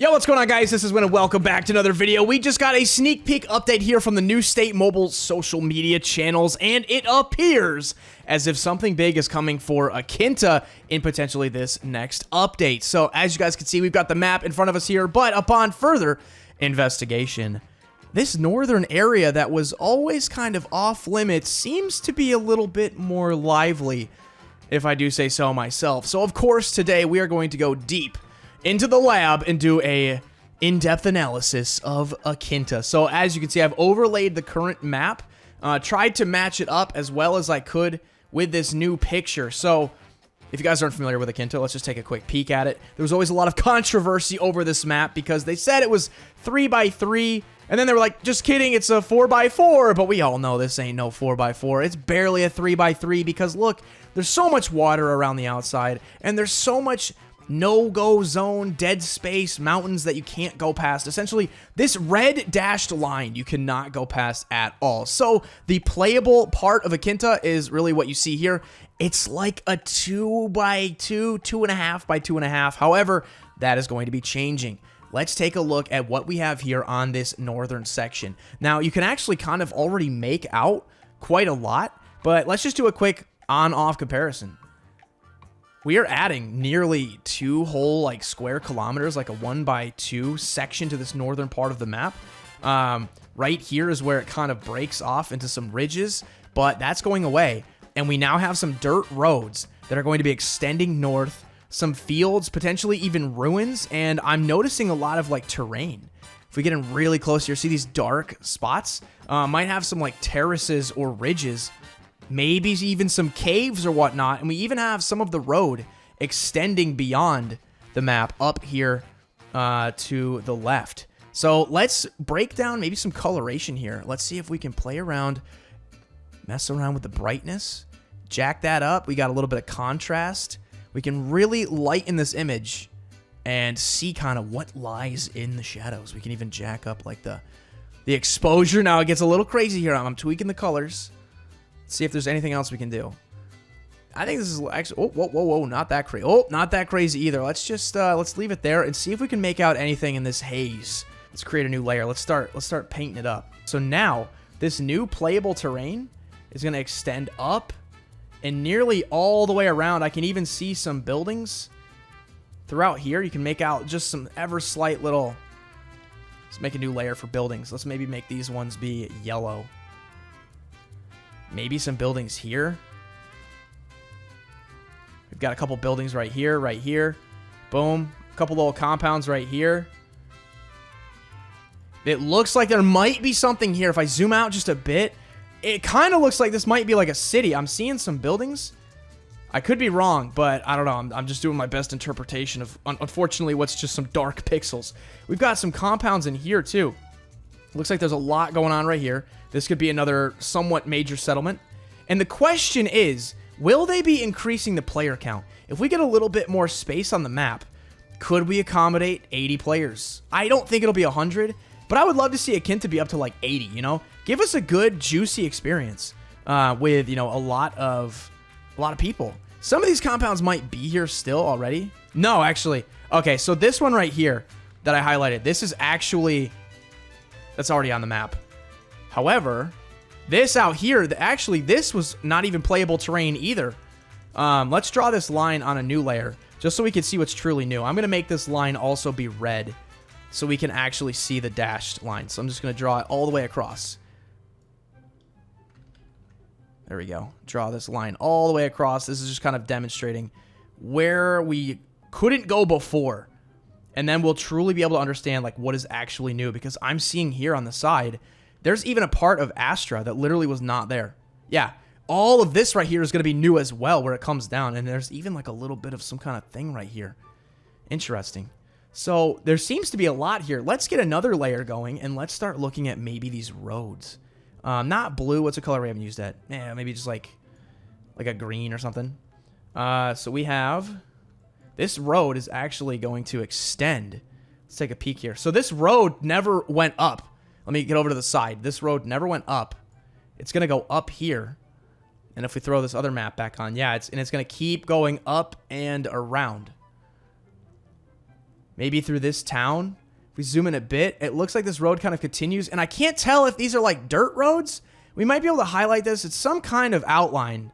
Yo, what's going on, guys? This is Wynn, and welcome back to another video. We just got a sneak peek update here from the New State Mobile social media channels, and it appears as if something big is coming for Akinta in potentially this next update. So, as you guys can see, we've got the map in front of us here, but upon further investigation, this northern area that was always kind of off limits seems to be a little bit more lively, if I do say so myself. So, of course, today we are going to go deep into the lab and do a in-depth analysis of Akinta. So as you can see, I've overlaid the current map, tried to match it up as well as I could with this new picture. So if you guys aren't familiar with Akinta, let's just take a quick peek at it. There was always a lot of controversy over this map because they said it was 3x3, and then they were like, just kidding, it's a 4x4, but we all know this ain't no 4x4. It's barely a 3x3 because look, there's so much water around the outside, and there's so much no-go zone, dead space, mountains that you can't go past. Essentially, this red dashed line you cannot go past at all. So the playable part of Akinta is really what you see here. It's like a 2x2, 2.5x2.5. However, that is going to be changing. Let's take a look at what we have here on this northern section. Now, you can actually kind of already make out quite a lot, but let's just do a quick on-off comparison. We are adding nearly 2 whole like square kilometers, like a 1x2 section to this northern part of the map. Right here is where it kind of breaks off into some ridges, but that's going away. And we now have some dirt roads that are going to be extending north, some fields, potentially even ruins, and I'm noticing a lot of like terrain. If we get in really close here, see these dark spots? Might have some like terraces or ridges, maybe even some caves or whatnot, and we even have some of the road extending beyond the map up here to the left. So let's break down maybe some coloration here. Let's see if we can play around, mess around with the brightness, jack that up. We got a little bit of contrast. We can really lighten this image and see kind of what lies in the shadows. We can even jack up like the exposure. Now it gets a little crazy here. I'm tweaking the colors. See if there's anything else we can do. I think this is actually, whoa, not that crazy. Oh, not that crazy either. Let's just, let's leave it there and see if we can make out anything in this haze. Let's create a new layer. Let's start painting it up. So now, this new playable terrain is going to extend up and nearly all the way around. I can even see some buildings throughout here. You can make out just some ever slight little, let's make a new layer for buildings. Let's maybe make these ones be yellow. Maybe some buildings here. We've got a couple buildings right here. Boom. A couple little compounds right here. It looks like there might be something here. If I zoom out just a bit, it kind of looks like this might be like a city. I'm seeing some buildings. I could be wrong, but I don't know. I'm just doing my best interpretation of, unfortunately, what's just some dark pixels. We've got some compounds in here, too. Looks like there's a lot going on right here. This could be another somewhat major settlement. And the question is, will they be increasing the player count? If we get a little bit more space on the map, could we accommodate 80 players? I don't think it'll be 100, but I would love to see Akinta be up to like 80, you know? Give us a good, juicy experience with, you know, a lot of people. Some of these compounds might be here still already. No, actually. Okay, so this one right here that I highlighted, this is actually, that's already on the map. However, this out here, actually, this was not even playable terrain either. Let's draw this line on a new layer, just so we can see what's truly new. I'm going to make this line also be red, so we can actually see the dashed line. So I'm just going to draw it all the way across. There we go. Draw this line all the way across. This is just kind of demonstrating where we couldn't go before. And then we'll truly be able to understand like what is actually new, because I'm seeing here on the side, there's even a part of Astra that literally was not there. Yeah, all of this right here is going to be new as well where it comes down. And there's even like a little bit of some kind of thing right here. Interesting. So there seems to be a lot here. Let's get another layer going and let's start looking at maybe these roads. Not blue. What's a color we haven't used yet? Yeah, maybe just like a green or something. So we have, this road is actually going to extend. Let's take a peek here. So this road never went up. Let me get over to the side. This road never went up. It's going to go up here. And if we throw this other map back on, yeah, it's going to keep going up and around. maybe through this town. If we zoom in a bit, it looks like this road kind of continues. And I can't tell if these are like dirt roads. We might be able to highlight this. It's some kind of outline.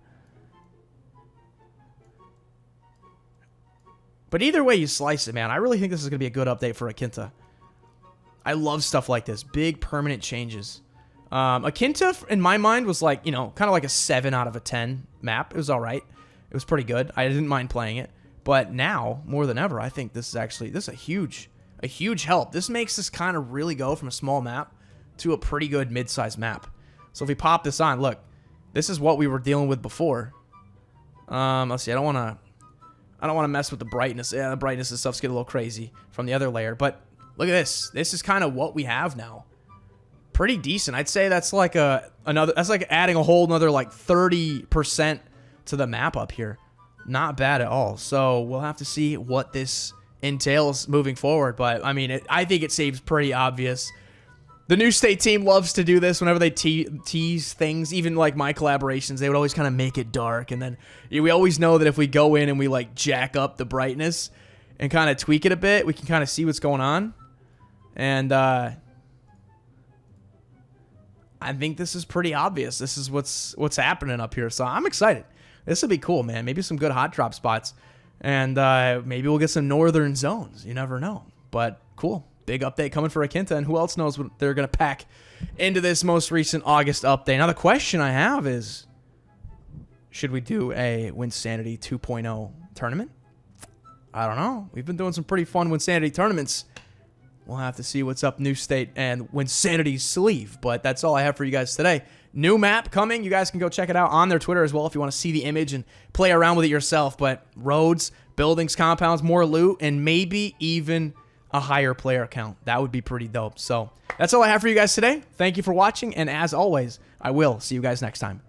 But either way you slice it, man, I really think this is going to be a good update for Akinta. I love stuff like this. Big permanent changes. Akinta, in my mind, was like, you know, kind of like a 7 out of a 10 map. It was all right. It was pretty good. I didn't mind playing it. But now, more than ever, I think this is a huge help. This makes this kind of really go from a small map to a pretty good mid-sized map. So if we pop this on, look, this is what we were dealing with before. Let's see. I don't want to mess with the brightness. Yeah, the brightness and stuff's getting a little crazy from the other layer. But look at this. This is kind of what we have now. Pretty decent. I'd say that's like that's like adding a whole another like 30% to the map up here. Not bad at all. So we'll have to see what this entails moving forward. But I mean, I think it seems pretty obvious. The new state team loves to do this whenever they tease things. Even like my collaborations, they would always kind of make it dark. And then we always know that if we go in and we like jack up the brightness and kind of tweak it a bit, we can kind of see what's going on. And I think this is pretty obvious. This is what's happening up here. So I'm excited. This would be cool, man. Maybe some good hot drop spots. And maybe we'll get some northern zones. You never know. But cool. Big update coming for Akinta, and who else knows what they're going to pack into this most recent August update. Now, the question I have is, should we do a Wynnsanity 2.0 tournament? I don't know. We've been doing some pretty fun Wynnsanity tournaments. We'll have to see what's up New State and Wynnsanity's sleeve, but that's all I have for you guys today. New map coming. You guys can go check it out on their Twitter as well if you want to see the image and play around with it yourself. But roads, buildings, compounds, more loot, and maybe even a higher player count. That would be pretty dope. So that's all I have for you guys today. Thank you for watching, and as always, I will see you guys next time.